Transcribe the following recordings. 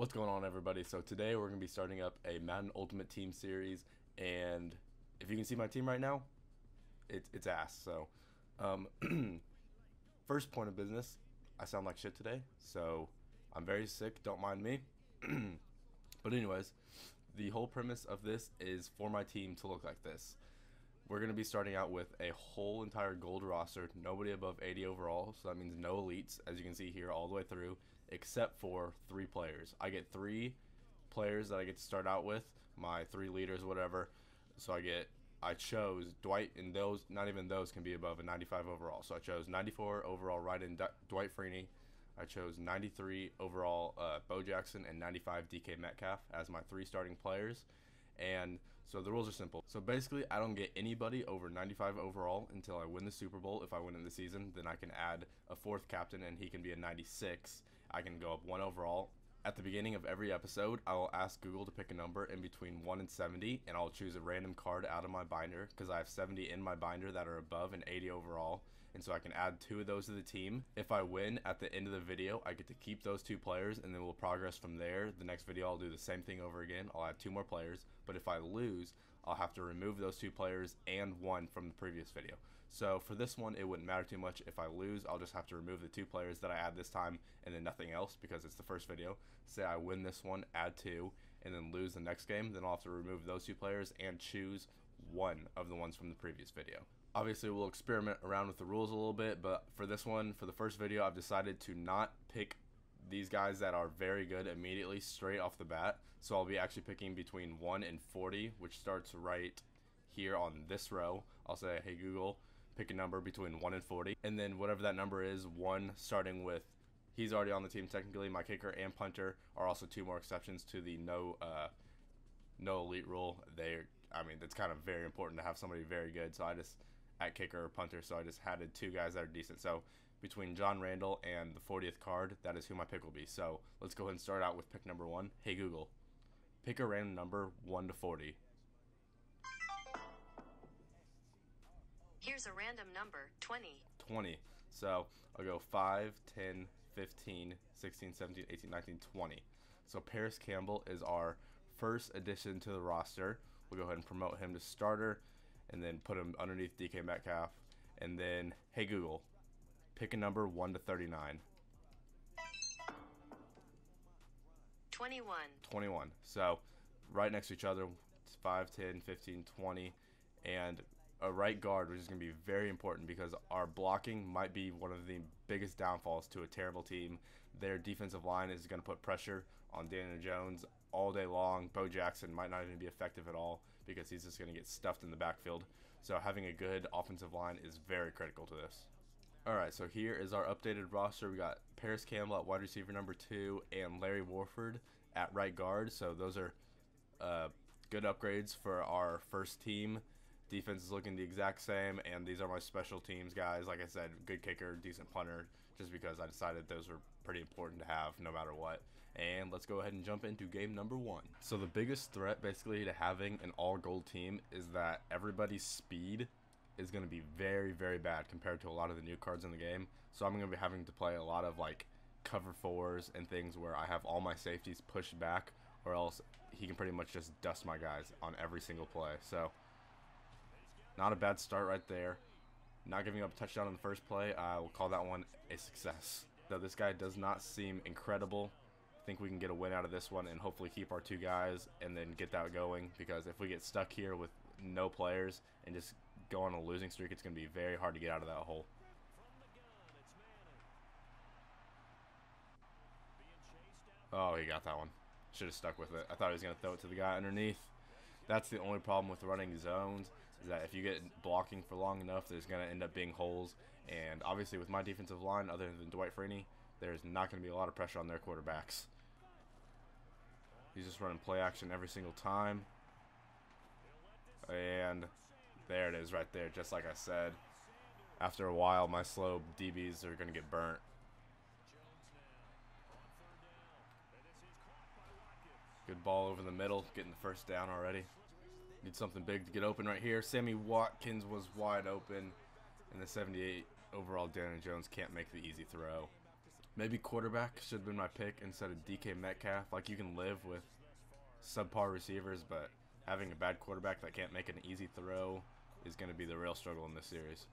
What's going on, everybody? So today we're going to be starting up a Madden Ultimate Team series, and if you can see my team right now, it's ass. So, um, first point of business, I sound like shit today, so I'm very sick. Don't mind me. But anyways, the whole premise of this is for my team to look like this. We're going to be starting out with a whole entire gold roster, nobody above 80 overall, so that means no elites, as you can see here all the way through, except for 3 players. I get 3 players that I get to start out with, my 3 leaders, whatever. So I chose Dwight, and those, not even those can be above a 95 overall. So I chose 94 overall right in Dwight Freeney. I chose 93 overall Bo Jackson and 95 DK Metcalf as my 3 starting players. And so the rules are simple. So basically, I don't get anybody over 95 overall until I win the Super Bowl. If I win in the season, then I can add a 4th captain, and he can be a 96. I can go up 1 overall. At the beginning of every episode, I will ask Google to pick a number in between 1 and 70, and I'll choose a random card out of my binder because I have 70 in my binder that are above an 80 overall. And so I can add 2 of those to the team. If I win at the end of the video, I get to keep those 2 players, and then we'll progress from there. The next video, I'll do the same thing over again. I'll add 2 more players. But if I lose, I'll have to remove those 2 players and 1 from the previous video. So for this one, it wouldn't matter too much. If I lose, I'll just have to remove the 2 players that I add this time and then nothing else because it's the first video. Say I win this one, add 2, and then lose the next game, then I'll have to remove those 2 players and choose 1 of the ones from the previous video. Obviously, we'll experiment around with the rules a little bit, but for this one, for the first video, I've decided to not pick these guys that are very good immediately straight off the bat. So I'll be actually picking between 1 and 40, which starts right here on this row. I'll say, hey Google, pick a number between 1 and 40, and then whatever that number is, 1 starting with, he's already on the team technically. My kicker and punter are also 2 more exceptions to the no elite rule. I mean, it's kind of very important to have somebody very good. So I just, at kicker or punter, so I just added 2 guys that are decent. So between John Randall and the 40th card, that is who my pick will be. So let's go ahead and start out with pick number 1. Hey Google, pick a random number 1 to 40. Here's a random number, 20. 20. So I'll go 5, 10, 15, 16, 17, 18, 19, 20. So Paris Campbell is our first addition to the roster. We'll go ahead and promote him to starter and then put him underneath DK Metcalf. And then, hey Google, pick a number 1 to 39. 21. 21. So right next to each other, 5, 10, 15, 20. And a right guard, which is going to be very important because our blocking might be one of the biggest downfalls to a terrible team. Their defensive line is going to put pressure on Daniel Jones all day long. Bo Jackson might not even be effective at all because he's just going to get stuffed in the backfield. So having a good offensive line is very critical to this. Alright, so here is our updated roster. We got Paris Campbell at wide receiver number 2 and Larry Warford at right guard. So those are good upgrades for our first team. Defense is looking the exact same, and these are my special teams guys. Like I said, good kicker, decent punter, just because I decided those were pretty important to have no matter what. And let's go ahead and jump into game number 1. So the biggest threat basically to having an all gold team is that everybody's speed is going to be very, very bad compared to a lot of the new cards in the game. So I'm going to be having to play a lot of like cover 4s and things where I have all my safeties pushed back, or else he can pretty much just dust my guys on every single play. So not a bad start right there. Not giving up a touchdown in the first play. I will call that one a success. Though this guy does not seem incredible, I think we can get a win out of this one and hopefully keep our 2 guys and then get that going, because if we get stuck here with no players and just go on a losing streak, it's going to be very hard to get out of that hole. Oh, he got that one. Should have stuck with it. I thought he was going to throw it to the guy underneath. That's the only problem with running zones, is that if you get blocking for long enough, there's going to end up being holes. And obviously with my defensive line, other than Dwight Freeney, there's not going to be a lot of pressure on their quarterbacks. He's just running play action every single time. And there it is right there, just like I said. After a while, my slow DBs are going to get burnt. Good ball over the middle, getting the first down already. Need something big to get open right here. Sammy Watkins was wide open, and the 78 overall Daniel Jones can't make the easy throw. Maybe quarterback should have been my pick instead of DK Metcalf. Like, you can live with subpar receivers, but having a bad quarterback that can't make an easy throw is going to be the real struggle in this series.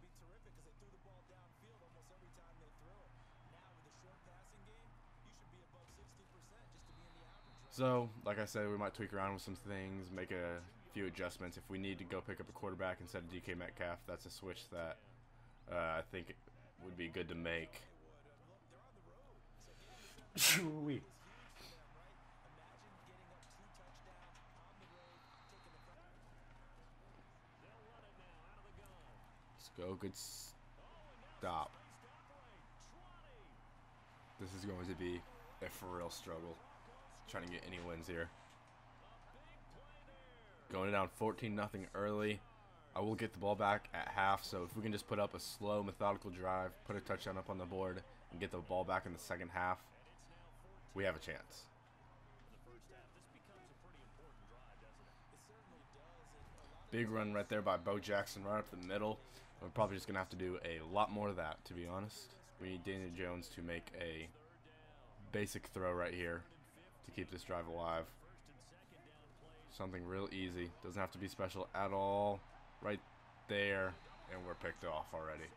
So, like I said, we might tweak around with some things, make a few adjustments. If we need to go pick up a quarterback instead of DK Metcalf, that's a switch that I think would be good to make. Let's go. Good stop. This is going to be a for real struggle. Trying to get any wins here. Going down 14-0 early. I will get the ball back at half, so if we can just put up a slow, methodical drive, put a touchdown up on the board, and get the ball back in the second half, we have a chance. Big run right there by Bo Jackson right up the middle. We're probably just going to have to do a lot more of that, to be honest. We need Daniel Jones to make a basic throw right here to keep this drive alive. Something real easy. Doesn't have to be special at all. Right there, and we're picked off already.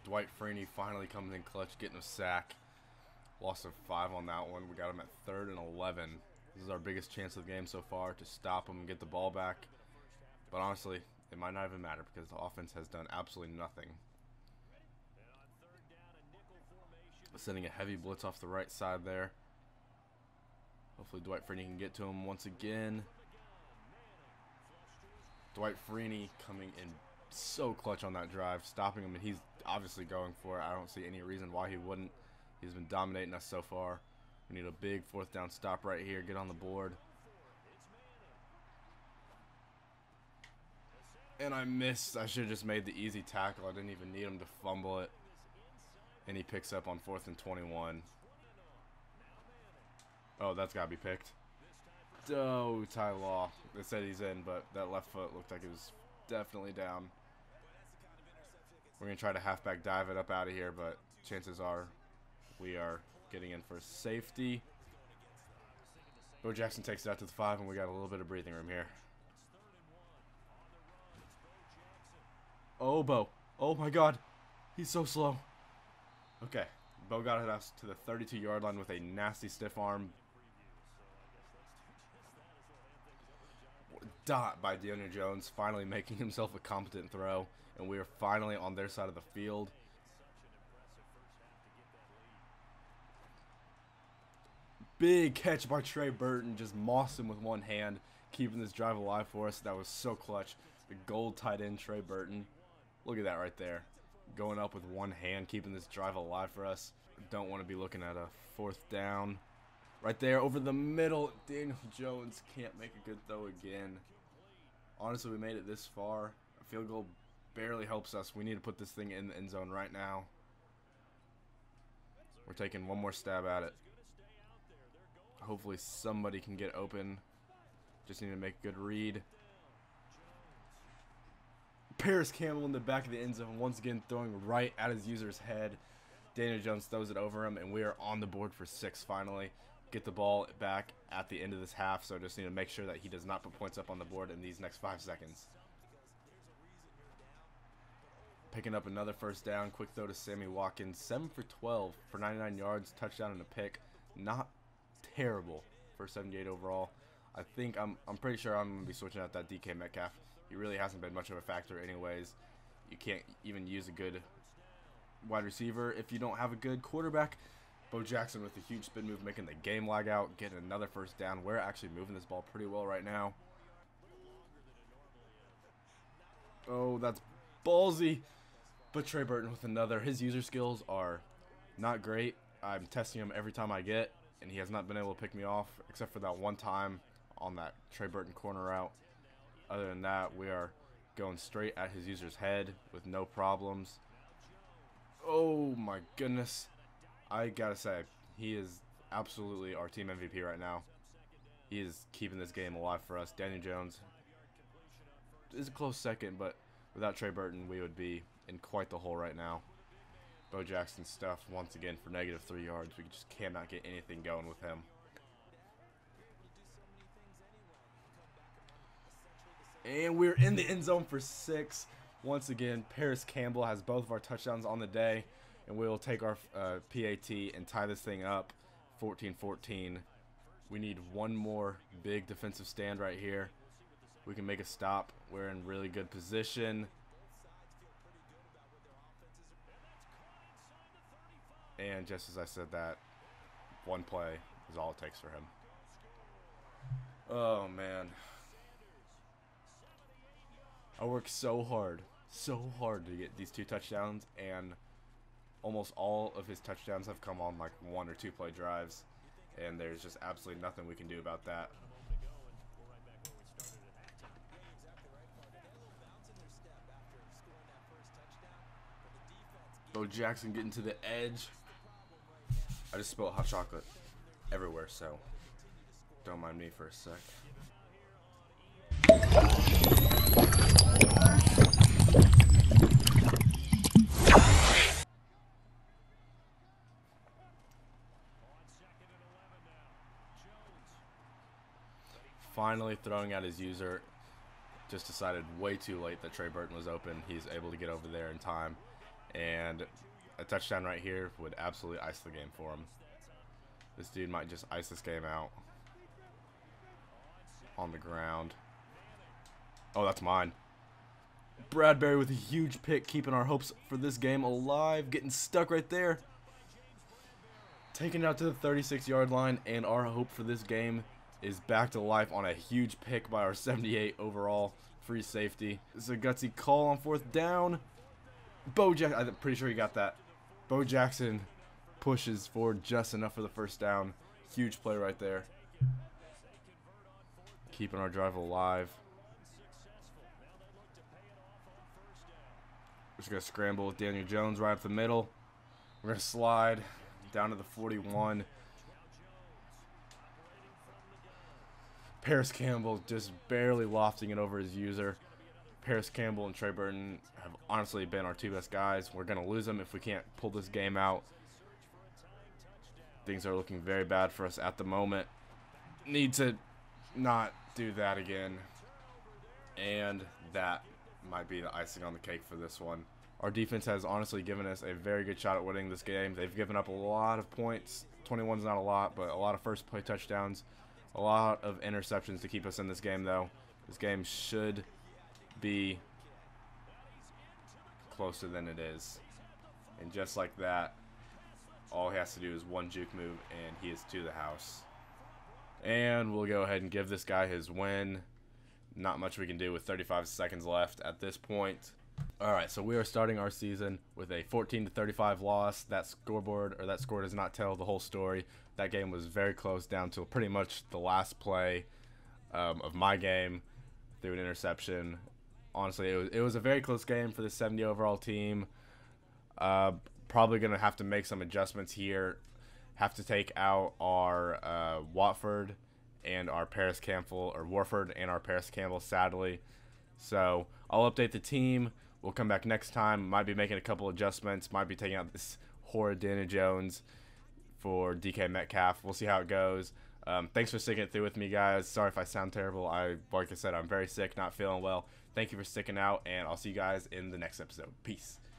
Dwight Freeney finally comes in clutch, getting a sack. Loss of 5 on that one. We got him at 3rd and 11. This is our biggest chance of the game so far, to stop him and get the ball back. But honestly, it might not even matter because the offense has done absolutely nothing. Sending a heavy blitz off the right side there. Hopefully Dwight Freeney can get to him once again. Dwight Freeney coming in so clutch on that drive, stopping him, and he's obviously going for it. I don't see any reason why he wouldn't. He's been dominating us so far. We need a big 4th down stop right here, get on the board. And I missed. I should have just made the easy tackle. I didn't even need him to fumble it. And he picks up on 4th and 21. Oh, that's got to be picked. Oh, Ty Law. They said he's in, but that left foot looked like it was definitely down. We're going to try to halfback dive it up out of here, but chances are we are getting in for safety. Bo Jackson takes it out to the 5, and we got a little bit of breathing room here. Oh, Bo. Oh, my God. He's so slow. Okay. Bo got it us to the 32-yard line with a nasty stiff arm. Dot by Daniel Jones, finally making himself a competent throw. And we are finally on their side of the field. Big catch by Trey Burton. Just mossed him with one hand, keeping this drive alive for us. That was so clutch. The gold tight end Trey Burton. Look at that right there. Going up with one hand, keeping this drive alive for us. Don't want to be looking at a 4th down. Right there over the middle. Daniel Jones can't make a good throw again. Honestly, we made it this far. A field goal barely helps us. We need to put this thing in the end zone right now. We're taking one more stab at it. Hopefully somebody can get open. Just need to make a good read. Paris Campbell in the back of the end zone, once again throwing right at his user's head. Daniel Jones throws it over him, and we are on the board for 6 finally. Get the ball back at the end of this half, so just need to make sure that he does not put points up on the board in these next 5 seconds. Picking up another 1st down. Quick throw to Sammy Watkins. 7 for 12 for 99 yards, touchdown and a pick. Not terrible for 78 overall. I'm pretty sure I'm going to be switching out that DK Metcalf. He really hasn't been much of a factor anyways. You can't even use a good wide receiver if you don't have a good quarterback. Bo Jackson with a huge spin move, making the game lag out, getting another 1st down. We're actually moving this ball pretty well right now. Oh, that's ballsy. But Trey Burton with another. His user skills are not great. I'm testing him every time I get, and he has not been able to pick me off, except for that one time on that Trey Burton corner route. Other than that, we are going straight at his user's head with no problems. Oh my goodness. I gotta say, he is absolutely our team MVP right now. He is keeping this game alive for us. Daniel Jones is a close second, but without Trey Burton, we would be in quite the hole right now. Bo Jackson stuffed once again for -3 yards. We just cannot get anything going with him. And we're in the end zone for 6. Once again, Paris Campbell has both of our touchdowns on the day. And we'll take our PAT and tie this thing up 14-14. We need one more big defensive stand right here. We can make a stop. We're in really good position. And just as I said that, one play is all it takes for him. Oh, man. I worked so hard to get these 2 touchdowns, and almost all of his touchdowns have come on like 1 or 2 play drives, and there's just absolutely nothing we can do about that. Bo Jackson getting to the edge. I just spilled hot chocolate everywhere, so don't mind me for a sec. Finally throwing out his user. Just decided way too late that Trey Burton was open. He's able to get over there in time. And a touchdown right here would absolutely ice the game for him. This dude might just ice this game out. On the ground. Oh, that's mine. Bradbury with a huge pick, keeping our hopes for this game alive. Getting stuck right there. Taking it out to the 36-yard line, and our hope for this game is back to life on a huge pick by our 78 overall free safety. This is a gutsy call on 4th down. Bo Jackson, I'm pretty sure he got that. Bo Jackson pushes forward just enough for the 1st down. Huge play right there. Keeping our drive alive. We're just going to scramble with Daniel Jones right up the middle. We're going to slide down to the 41. Paris Campbell just barely lofting it over his user. Paris Campbell and Trey Burton have honestly been our 2 best guys. We're going to lose them if we can't pull this game out. Things are looking very bad for us at the moment. Need to not do that again. And that might be the icing on the cake for this one. Our defense has honestly given us a very good shot at winning this game. They've given up a lot of points. 21's not a lot, but a lot of first play touchdowns. A lot of interceptions to keep us in this game, though. This game should be closer than it is. And just like that, all he has to do is one juke move, and he is to the house. And we'll go ahead and give this guy his win. Not much we can do with 35 seconds left at this point. Alright, so we are starting our season with a 14-35 loss. That scoreboard, or that score, does not tell the whole story. That game was very close down to pretty much the last play of my game through an interception. Honestly, it was a very close game for the 70 overall team. Probably going to have to make some adjustments here. Have to take out our Watford and our Paris Campbell, or Warford and our Paris Campbell, sadly. So I'll update the team. We'll come back next time. Might be making a couple adjustments. Might be taking out this horrid Daniel Jones for DK Metcalf. We'll see how it goes. Thanks for sticking it through with me, guys. Sorry if I sound terrible. Like I said, I'm very sick, not feeling well. Thank you for sticking out, and I'll see you guys in the next episode. Peace.